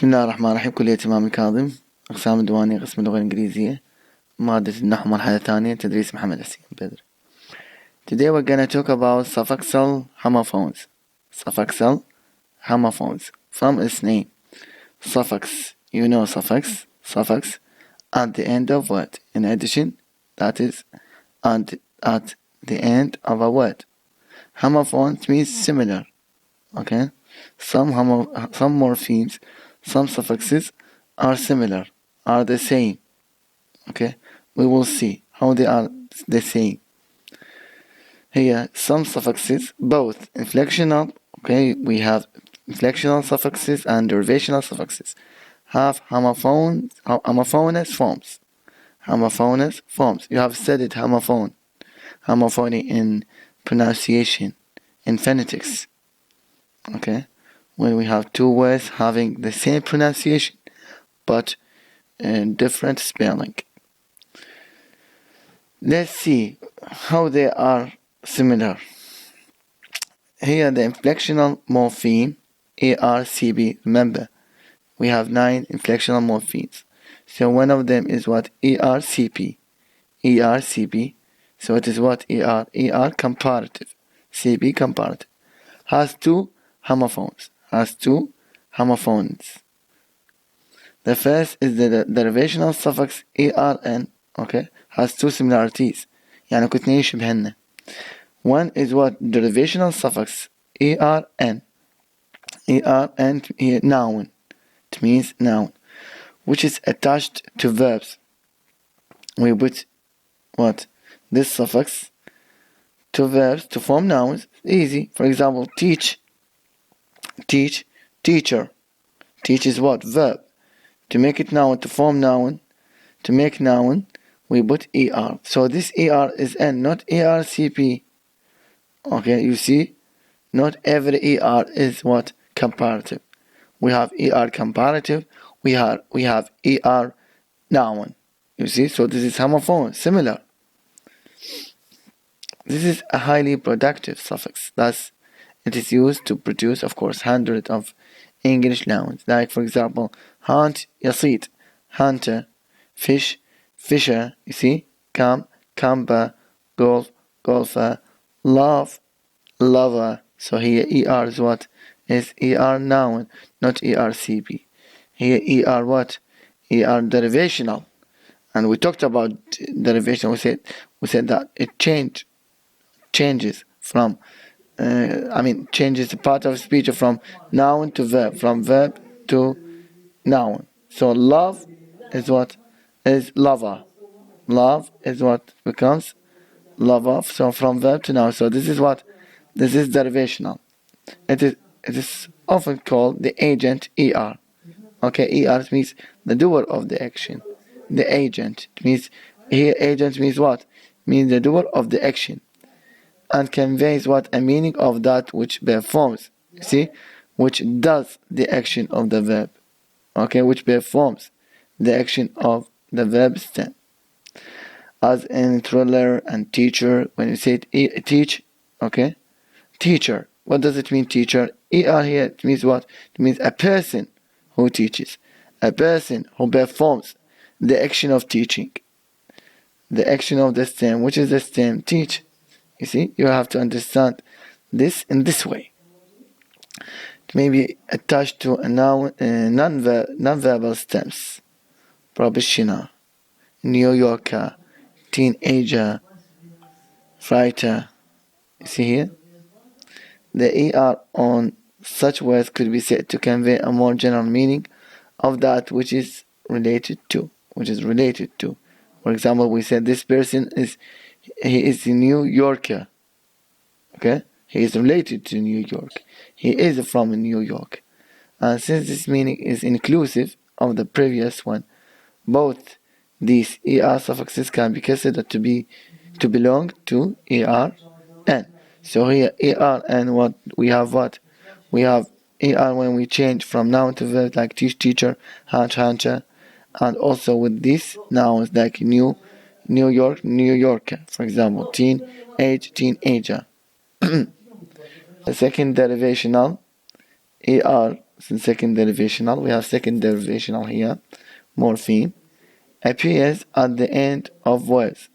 بسم الله الرحمن الرحيم. كلية إمام الكاظم، أقسام الديوانية، قسم اللغة الإنجليزية، مادة النحو، مرحلة ثانية، تدريس محمد حسين بدر. Today we're gonna talk about suffixal homophones. Suffixal homophones. From its name, suffix. You know suffix at the end of word. In addition, that is at the end of a word. Homophones means similar. Okay, some morphemes, some suffixes are similar, are the same. Okay, we will see how they are the same. Here, some suffixes, both inflectional. Okay, we have inflectional suffixes and derivational suffixes, have homophonous forms. Homophonous forms. You have studied homophony in pronunciation, in phonetics. Okay, when we have two words having the same pronunciation but different spelling. Let's see how they are similar. Here the inflectional morpheme ARCB. Remember, we have 9 inflectional morphemes. So one of them is what? ERCP. ERCP. So it is what? ER comparative. CP comparative. Has two homophones. The first is the derivational suffix ERN. Okay, has two similarities. يعني كتنين يشبهن. One is what? Derivational suffix ERN. ERN noun. It means noun, which is attached to verbs. We put what? This suffix to verbs to form nouns. Easy. For example, teach, teacher. Teach is what? Verb. To make it noun, to form noun, to make noun, we put ER. So this ER is N, not ERCP. Okay, you see? Not every ER is what? Comparative. We have ER comparative, we have ER noun. You see? So this is homophone, similar. This is a highly productive suffix. Thus, it is used to produce, of course, hundreds of English nouns. Like, for example, hunt, yasit, hunter, fish, fisher, you see? Come, camper, golf, golfer, love, lover. So here ER is what? Is ER noun, not ERCP. Here ER what? ER derivational. And we talked about derivation. We said that it changes from changes the part of speech from noun to verb, from verb to noun. So love is what? Is lover. Love is what becomes lover. So from verb to noun. So this is what? This is derivational. It is often called the agent ER. Okay, ER means the doer of the action. The agent. It means here agent means what? Means the doer of the action. And conveys what? A meaning of that which performs. You see? Which does the action of the verb. Okay, which performs the action of the verb stem. As in thriller and teacher, when you say teach, okay? Teacher. What does it mean, teacher? ER here, it means what? It means a person who teaches. A person who performs the action of teaching. The action of the stem. Which is the stem? Teach. You see, you have to understand this in this way. It may be attached to a noun, non-verbal stems. Probationer, New Yorker, teenager, writer. You see here? The ER on such words could be said to convey a more general meaning of that which is related to. For example, we said this person is a New Yorker. Okay? He is related to New York. He is from New York. And since this meaning is inclusive of the previous one, both these ER suffixes can be considered to belong to ERN. So here ERN, what we have what? We have ER when we change from noun to verb, like teach, teacher, hunt, hunter, and also with these nouns like New York, New Yorker, for example, teenager. The second derivational, ER second derivational. We have second derivational here. Morpheme appears at the end of words.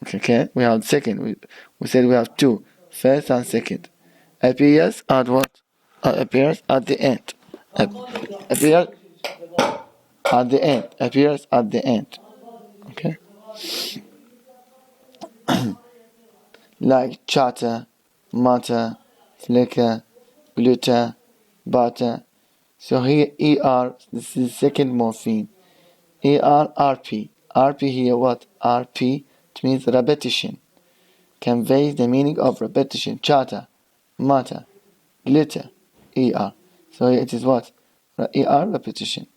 Okay, we have second. We said we have two, first and second. Appears at what? Appears at the end. Appears at the end. Appears at the end. Okay. Like chatter, matter, flicker, glitter, butter. So here ER, this is second morpheme. ER, RP. RP here what? RP, it means repetition. Conveys the meaning of repetition. Chatter, matter, glitter, ER. So it is what? ER, repetition.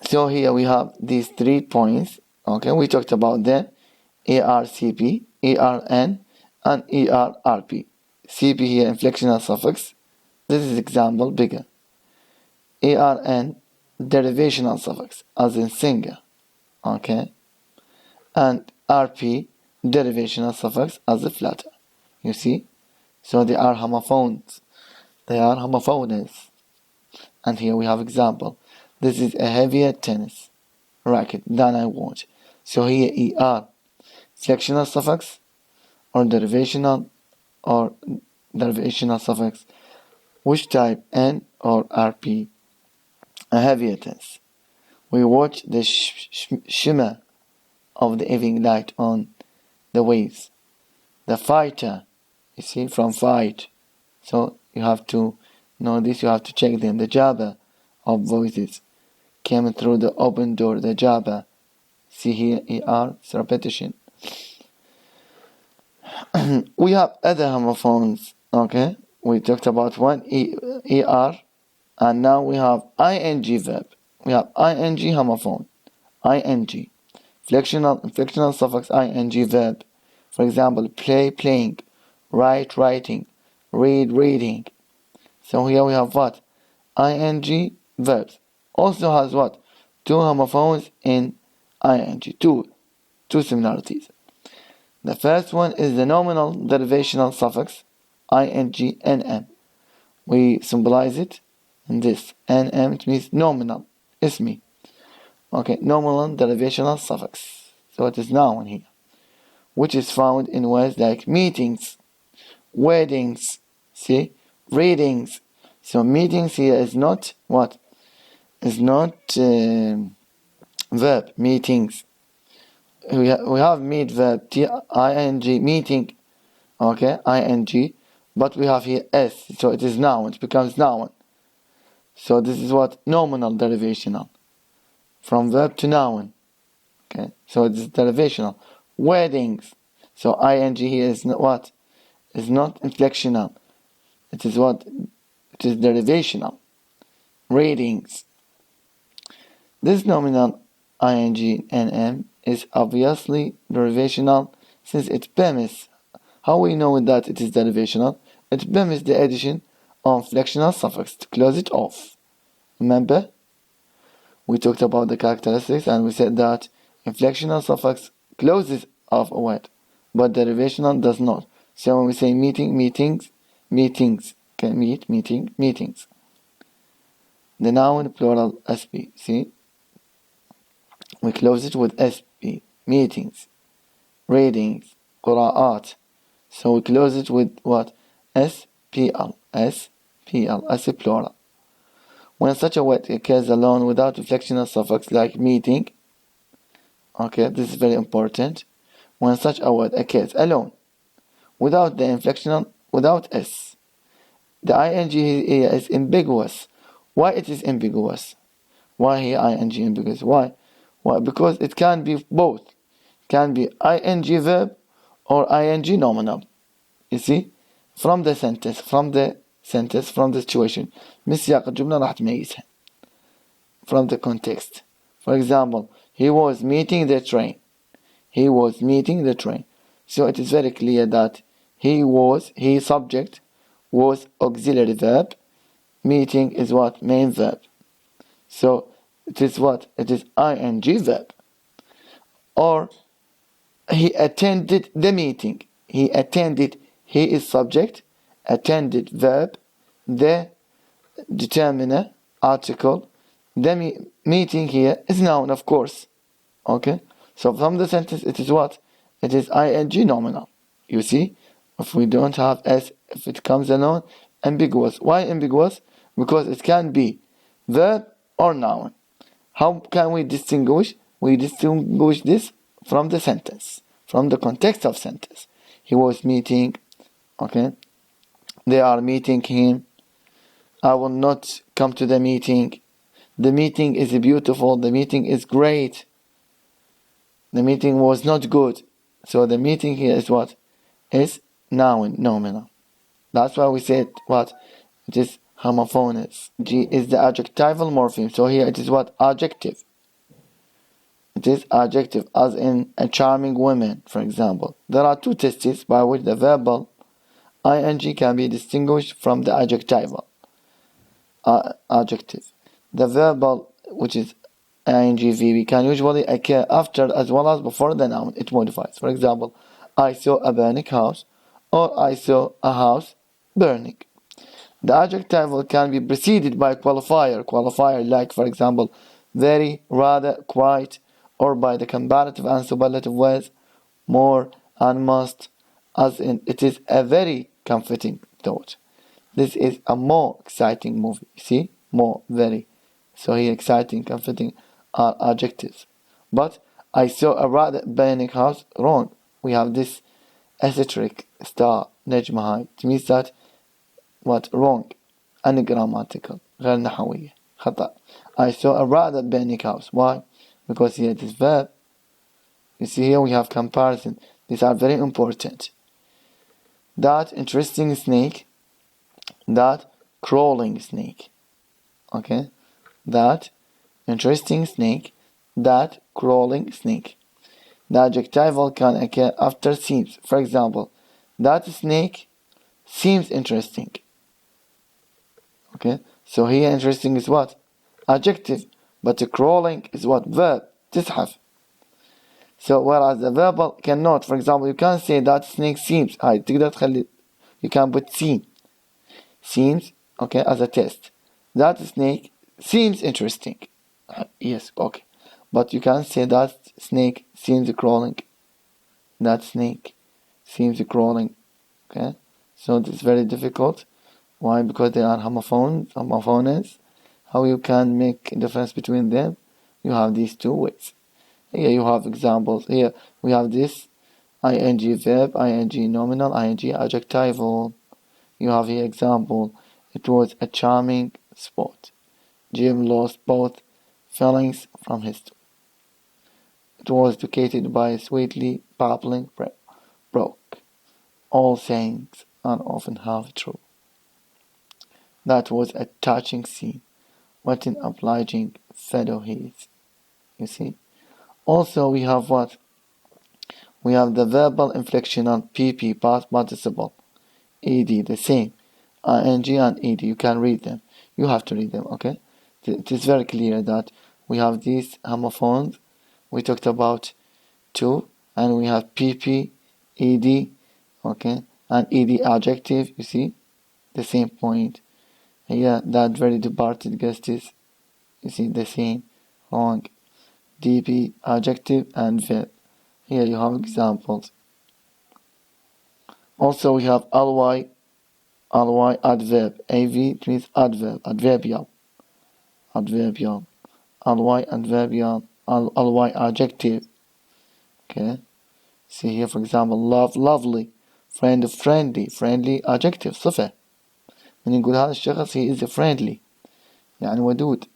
So here we have these 3 points. Okay, we talked about them. ARCP, ARN, and ERRP. CP here, inflectional suffix. This is example bigger. ARN, derivational suffix, as in singer. Okay, and RP, derivational suffix, as a flatter. You see, so they are homophones. They are homophones. And here we have example. This is a heavier tennis racket than I want. So here ER, flexional suffix or derivational suffix. Which type, N or RP? A heavier tense. We watch the shimmer of the evening light on the waves. The fighter, you see, from fight. So you have to know this, you have to check them. The jabber of voices came through the open door. The jabber. See here, ER, it's repetition. We have other homophones. Okay, we talked about one ER, and now we have ing verb. We have ing homophone. Ing. Flexional suffix ing verb. For example, play, playing, write, writing, read, reading. So here we have what? Ing verbs. Also has what? 2 homophones in ing. Two similarities. The first one is the nominal derivational suffix ing nm. We symbolize it in this. Nm, it means nominal. Ismi. Okay, nominal derivational suffix. So it is noun here. Which is found in words like meetings, weddings, see, readings. So meetings here is not what? Is not verb, meetings. We have meet verb, ing, meeting, okay, ing, but we have here s, so it is noun, it becomes noun. So this is what? Nominal derivational. From verb to noun. Okay, so it is derivational. Weddings. So ing here is not what? Is not inflectional. It is what? It is derivational. Readings. This nominal ing nm is obviously derivational since it permits. How we know that it is derivational? It permits the addition of flexional suffix to close it off. Remember? We talked about the characteristics and we said that inflectional suffix closes off a word, but derivational does not. So when we say meeting, meetings, meetings, can meet, meeting, meetings. The noun plural sp, see? We close it with sp, meetings, readings, qura'at. So we close it with what? spl, spl, as a plural. When such a word occurs alone without inflectional suffix like meeting, okay, this is very important. When such a word occurs alone without the inflectional, without s, the ing here is ambiguous. Why it is ambiguous? Why here ing ambiguous? Why? Why? Because it can be both. It can be ing verb or ing nominal. You see? From the sentence, from the situation. من سياق الجملة راح تميزها. From the context. For example, he was meeting the train. He was meeting the train. So it is very clear that he subject was auxiliary verb. Meeting is what? Main verb. So it is what? It is ing verb. Or he attended the meeting. He attended He is subject, attended verb, the determiner, article, the meeting here is noun, of course. Okay, so from the sentence it is what? It is ing nominal. You see, if we don't have s, if it comes a noun, ambiguous. Why ambiguous? Because it can be verb or noun. How can we distinguish? We distinguish this from the sentence, from the context of sentence. He was meeting, okay, they are meeting him. I will not come to the meeting. The meeting is beautiful. The meeting is great. The meeting was not good. So the meeting here is what? Is noun, nominal. That's why we said what? It is homophones. G is the adjectival morpheme. So here it is what? Adjective. It is adjective, as in a charming woman, for example. There are two tests by which the verbal ing can be distinguished from the adjectival adjective. The verbal, which is ing can usually occur after as well as before the noun. It modifies. For example, I saw a burning house, or I saw a house burning. The adjectival can be preceded by qualifier like, for example, very, rather, quite, or by the comparative and superlative words more and must, as in it is a very comforting thought. This is a more exciting movie. See? More, very. So here exciting, comforting are adjectives. But I saw a rather burning house, wrong. We have this asterisk star, نجمة high. It means that what? Wrong. Ungrammatical. غير نحوية. خطأ. I saw a rather burning house. Why? Because here it is verb. You see here we have comparison. These are very important. That interesting snake. That crawling snake. Okay? That interesting snake. That crawling snake. The adjectival can occur after seems. For example, that snake seems interesting. Okay? So here interesting is what? Adjective. But crawling is what? Verb. تزحف. So whereas the verbal cannot. For example, you can't say that snake seems. You can put seem. Seems, okay, as a test. That snake seems interesting. Yes, okay. But you can't say that snake seems crawling. That snake seems crawling. Okay? So it's very difficult. Why? Because they are homophones. How you can make a difference between them? You have these two ways. Here you have examples. Here we have this ing verb, ing nominal, ing adjectival. You have here example. It was a charming spot. Jim lost both feelings from his stool. It was educated by a sweetly babbling brook. All sayings are often half true. That was a touching scene. What an obliging fellow he is. You see? Also we have what? We have the verbal inflectional PP, past participle. ed, the same. ing and ed, you can read them. You have to read them, okay? It is very clear that we have these homophones. We talked about two, and we have pp, ed, okay? And ed adjective, you see? The same point. Here, that very departed guest is, you see, the same. Wrong. dp, adjective, and verb. Here you have examples. Also we have ly adverb. Av means adverb, adverbial. Ly adverbial. Ly adjective. Okay. See here for example love, lovely. Friend, friendly. Friendly adjective, صفة. من نقول هذا الشخص he is friendly. يعني ودود.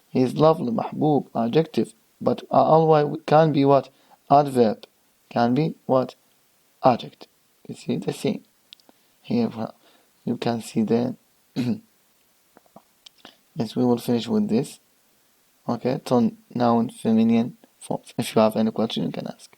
He is lovely, محبوب, adjective. But ly can be what? Adverb. Can be what? Adjective. You see the same. Here you can see the yes, we will finish with this. Okay, noun, feminine forms. If you have any question you can ask.